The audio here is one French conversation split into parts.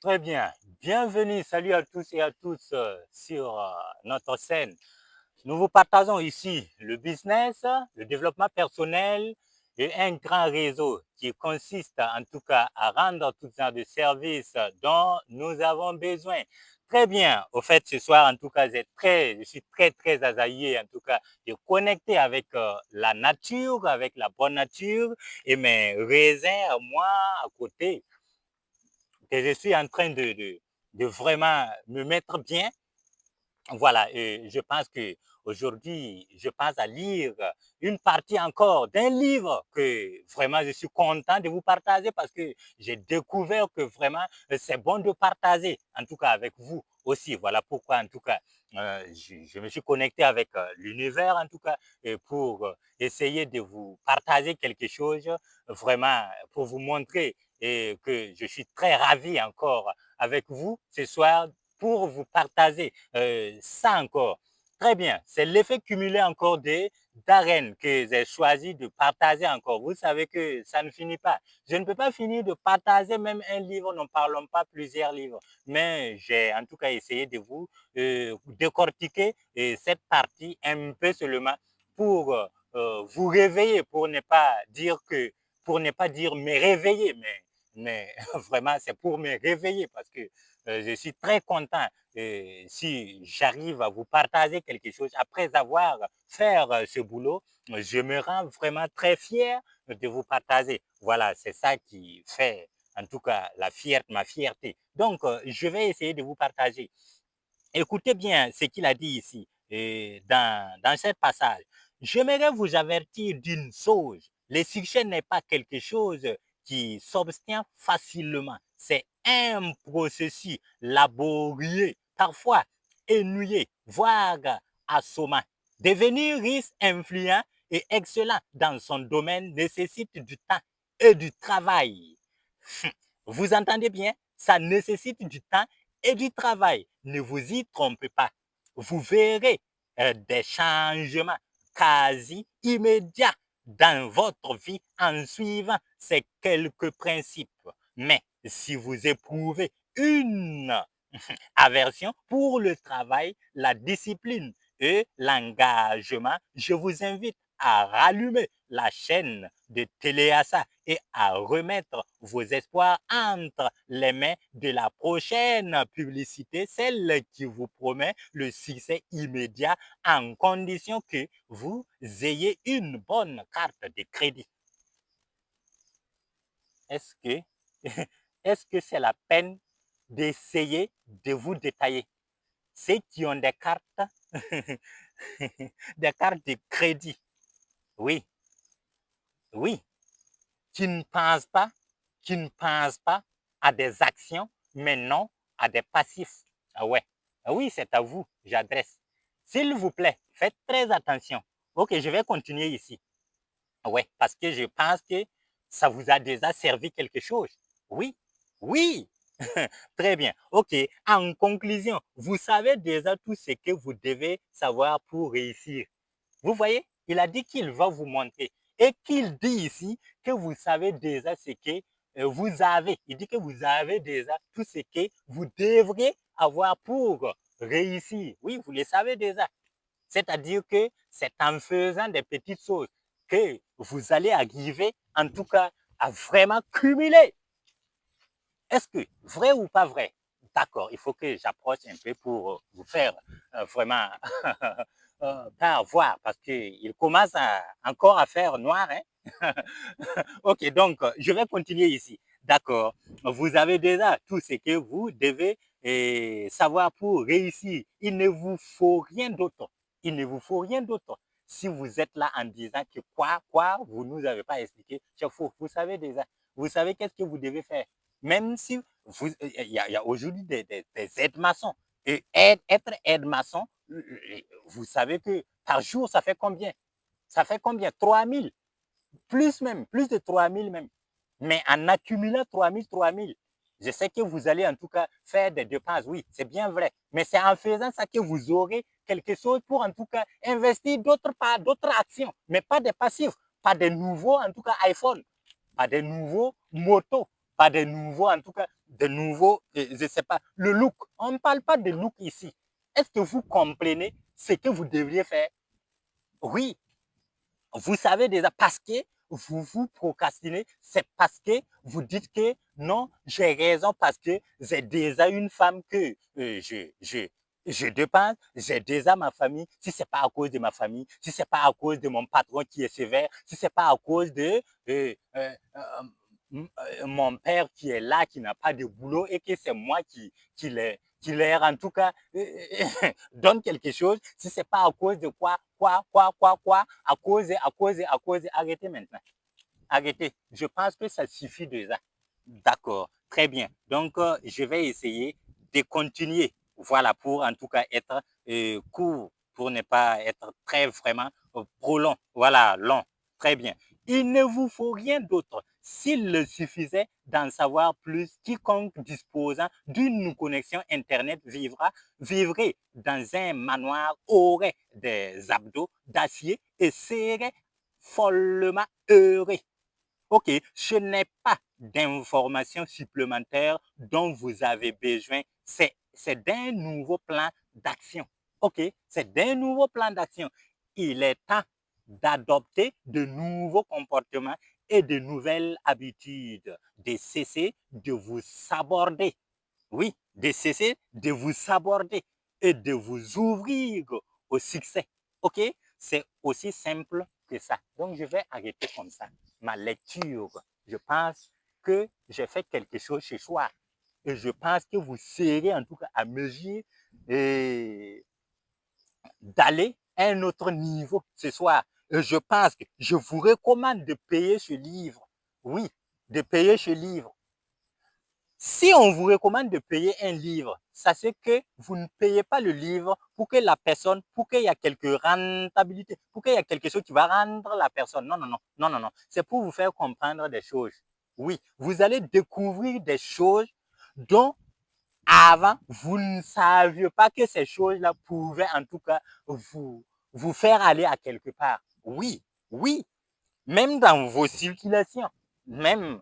Très bien. Bienvenue, salut à tous et à tous sur notre scène. Nous vous partageons ici le business, le développement personnel et un grand réseau qui consiste en tout cas à rendre tout genre de services dont nous avons besoin. Très bien. Au fait, ce soir, en tout cas, je suis très azaillé, en tout cas, de connecter avec la nature, avec la bonne nature et mes raisins à moi à côté que je suis en train de vraiment me mettre bien. Voilà, et je pense que aujourd'hui, je pense à lire une partie encore d'un livre que vraiment je suis content de vous partager parce que j'ai découvert que vraiment c'est bon de partager, en tout cas avec vous aussi. Voilà pourquoi, en tout cas, je me suis connecté avec l'univers, en tout cas, pour essayer de vous partager quelque chose, vraiment pour vous montrer et que je suis très ravi encore avec vous ce soir pour vous partager ça encore. Très bien, c'est l'effet cumulé encore d'arènes que j'ai choisi de partager encore. Vous savez que ça ne finit pas. Je ne peux pas finir de partager même un livre, n'en parlons pas plusieurs livres. Mais j'ai en tout cas essayé de vous décortiquer cette partie un peu seulement pour vous réveiller, pour ne pas dire me réveiller, mais vraiment c'est pour me réveiller parce que je suis très content si j'arrive à vous partager quelque chose après avoir fait ce boulot. Je me rends vraiment très fier de vous partager. Voilà, c'est ça qui fait en tout cas ma fierté. Donc, je vais essayer de vous partager. Écoutez bien ce qu'il a dit ici dans ce passage. J'aimerais vous avertir d'une chose. Le succès n'est pas quelque chose qui s'obtient facilement. C'est un processus laborieux, parfois ennuyeux, voire assommant. Devenir riche, influent et excellent dans son domaine nécessite du temps et du travail. Vous entendez bien? Ça nécessite du temps et du travail. Ne vous y trompez pas. Vous verrez des changements quasi immédiats dans votre vie en suivant ces quelques principes. Mais si vous éprouvez une aversion pour le travail, la discipline et l'engagement, je vous invite à rallumer la chaîne de Téléassa et à remettre vos espoirs entre les mains de la prochaine publicité, celle qui vous promet le succès immédiat en condition que vous ayez une bonne carte de crédit. Est-ce que est-ce que c'est la peine d'essayer de vous détailler? Ceux qui ont des cartes, des cartes de crédit, oui, oui, qui ne pensent pas, qui ne pensent pas à des actions, mais non à des passifs. Ah ouais, ah oui, c'est à vous, j'adresse. S'il vous plaît, faites très attention. Ok, je vais continuer ici. Ouais, parce que je pense que ça vous a déjà servi quelque chose. Oui, oui, très bien. Ok, en conclusion, vous savez déjà tout ce que vous devez savoir pour réussir. Vous voyez, il a dit qu'il va vous montrer et qu'il dit ici que vous savez déjà ce que vous avez. Il dit que vous avez déjà tout ce que vous devriez avoir pour réussir. Oui, vous le savez déjà. C'est-à-dire que c'est en faisant des petites choses que vous allez arriver, en tout cas, à vraiment cumuler. Est-ce que vrai ou pas vrai? D'accord, il faut que j'approche un peu pour vous faire vraiment pas voir parce qu'il commence encore à faire noir. Hein? Ok, donc je vais continuer ici. D'accord, vous avez déjà tout ce que vous devez savoir pour réussir. Il ne vous faut rien d'autre. Il ne vous faut rien d'autre. Si vous êtes là en disant que quoi, vous ne nous avez pas expliqué, c'est faux. Vous savez déjà. Vous savez qu'est-ce que vous devez faire. Même si il y a aujourd'hui des aides-maçons. Et être aide-maçon, vous savez que par jour, ça fait combien? Ça fait combien? 3 000, plus même, plus de 3 000 même. Mais en accumulant 3 000, je sais que vous allez en tout cas faire des dépenses, oui, c'est bien vrai. Mais c'est en faisant ça que vous aurez quelque chose pour en tout cas investir d'autres actions, mais pas des passifs, pas des nouveaux en tout cas iPhone, pas des nouveaux motos, pas des nouveaux en tout cas de nouveaux, je ne sais pas, le look. On ne parle pas de look ici. Est-ce que vous comprenez ce que vous devriez faire? Oui, vous savez déjà parce que vous procrastinez, c'est parce que vous dites que non, j'ai raison parce que j'ai déjà une femme que je dépense, j'ai déjà ma famille. Si c'est pas à cause de ma famille, si c'est pas à cause de mon patron qui est sévère, si c'est pas à cause de mon père qui est là, qui n'a pas de boulot et que c'est moi qui leur, en tout cas, donne quelque chose, si c'est pas à cause de quoi, à cause, arrêtez maintenant. Arrêtez. Je pense que ça suffit déjà. D'accord, très bien. Donc, je vais essayer de continuer. Voilà, pour en tout cas être court, pour ne pas être très vraiment trop long. Voilà, long. Très bien. Il ne vous faut rien d'autre. S'il le suffisait d'en savoir plus, quiconque disposant d'une connexion Internet vivrait dans un manoir, aurait des abdos d'acier et serait follement heureux. OK, ce n'est pas d'informations supplémentaires dont vous avez besoin, c'est d'un nouveau plan d'action. OK, c'est d'un nouveau plan d'action. Il est temps d'adopter de nouveaux comportements et de nouvelles habitudes, de cesser de vous saborder. Oui, de cesser de vous saborder et de vous ouvrir au succès. OK? C'est aussi simple que ça. Donc, je vais arrêter comme ça ma lecture. Je pense que j'ai fait quelque chose ce soir. Et je pense que vous serez en tout cas à mesure d'aller à un autre niveau ce soir. Et je pense que je vous recommande de payer ce livre. Oui, de payer ce livre. Si on vous recommande de payer un livre, sachez que vous ne payez pas le livre pour que la personne, pour qu'il y ait quelque rentabilité, pour qu'il y ait quelque chose qui va rendre la personne. Non, non, non, non, non, non. C'est pour vous faire comprendre des choses. Oui, vous allez découvrir des choses dont avant, vous ne saviez pas que ces choses-là pouvaient en tout cas vous faire aller à quelque part. Oui, oui, même dans vos circulations, même,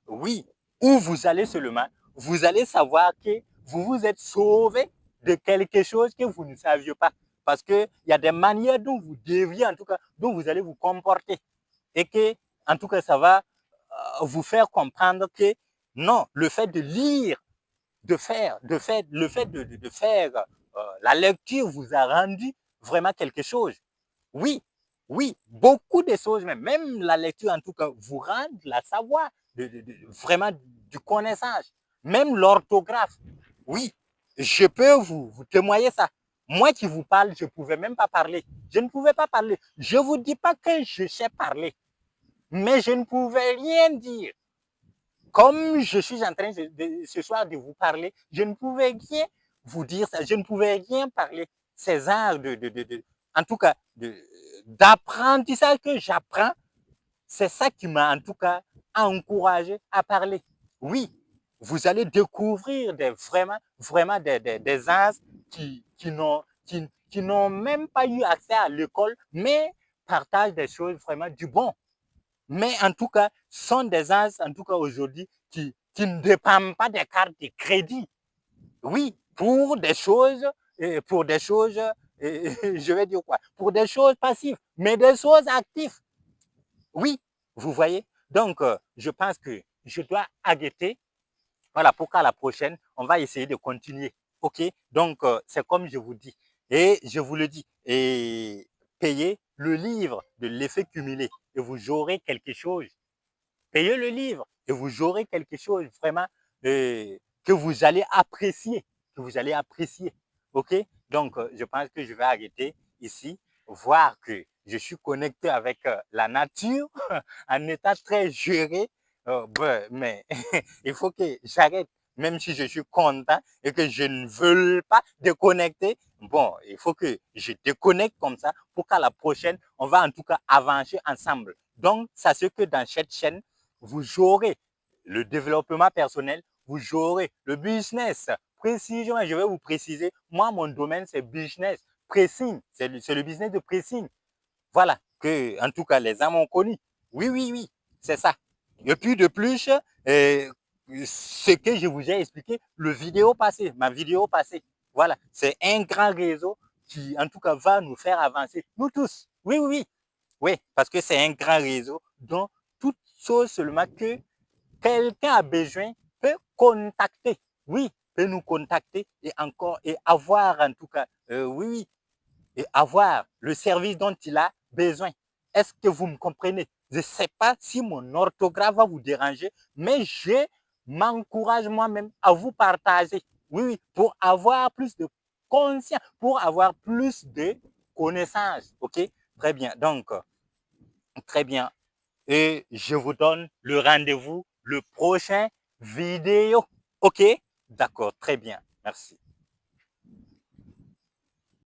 oui, où vous allez seulement, vous allez savoir que vous vous êtes sauvé de quelque chose que vous ne saviez pas. Parce qu'il y a des manières dont vous devriez, en tout cas, dont vous allez vous comporter. Et que, en tout cas, ça va vous faire comprendre que non, le fait de lire, le fait de faire la lecture vous a rendu vraiment quelque chose. Oui, oui, beaucoup de choses, même la lecture en tout cas, vous rend la savoir, vraiment du connaissance, même l'orthographe. Oui, je peux vous témoigner ça. Moi qui vous parle, je ne pouvais même pas parler. Je ne pouvais pas parler. Je ne vous dis pas que je sais parler, mais je ne pouvais rien dire. Comme je suis en train ce soir de vous parler, je ne pouvais rien vous dire ça, je ne pouvais rien parler. Ces arts en tout cas, d'apprentissage que j'apprends, c'est ça qui m'a en tout cas encouragé à parler. Oui, vous allez découvrir vraiment des arts qui n'ont même pas eu accès à l'école, mais partagent des choses vraiment du bon. Mais en tout cas, sont des gens, en tout cas aujourd'hui, qui ne dépendent pas des cartes de crédit. Oui, pour des choses, je vais dire quoi, pour des choses passives, mais des choses actives. Oui, vous voyez. Donc, je pense que je dois arrêter. Voilà, pour qu'à la prochaine, on va essayer de continuer. OK? Donc, c'est comme je vous dis. Et je vous le dis. Et payez le livre de l'effet cumulé et vous aurez quelque chose. Payez le livre et vous aurez quelque chose vraiment que vous allez apprécier. Que vous allez apprécier. OK? Donc, je pense que je vais arrêter ici, voir que je suis connecté avec la nature en état très géré. Mais il faut que j'arrête, même si je suis content et que je ne veux pas déconnecter. Bon, il faut que je déconnecte comme ça pour qu'à la prochaine, on va en tout cas avancer ensemble. Donc, sachez que dans cette chaîne, vous aurez le développement personnel, vous aurez le business. Précisément, je vais vous préciser, moi, mon domaine, c'est business. Pressing, c'est le business de pressing. Voilà, que en tout cas, les gens m'ont connu. Oui, oui, oui, c'est ça. Et puis de plus, ce que je vous ai expliqué, ma vidéo passée. Voilà, c'est un grand réseau qui, en tout cas, va nous faire avancer, nous tous. Oui, oui, oui. Oui, parce que c'est un grand réseau dont toute chose seulement que quelqu'un a besoin peut contacter. Oui, peut nous contacter et encore, et avoir en tout cas, oui, oui, et avoir le service dont il a besoin. Est-ce que vous me comprenez? Je ne sais pas si mon orthographe va vous déranger, mais je m'encourage moi-même à vous partager. Oui, oui, pour avoir plus de conscience, pour avoir plus de connaissances. OK? Très bien. Donc, très bien. Et je vous donne le rendez-vous, le prochain vidéo. OK? D'accord, très bien. Merci.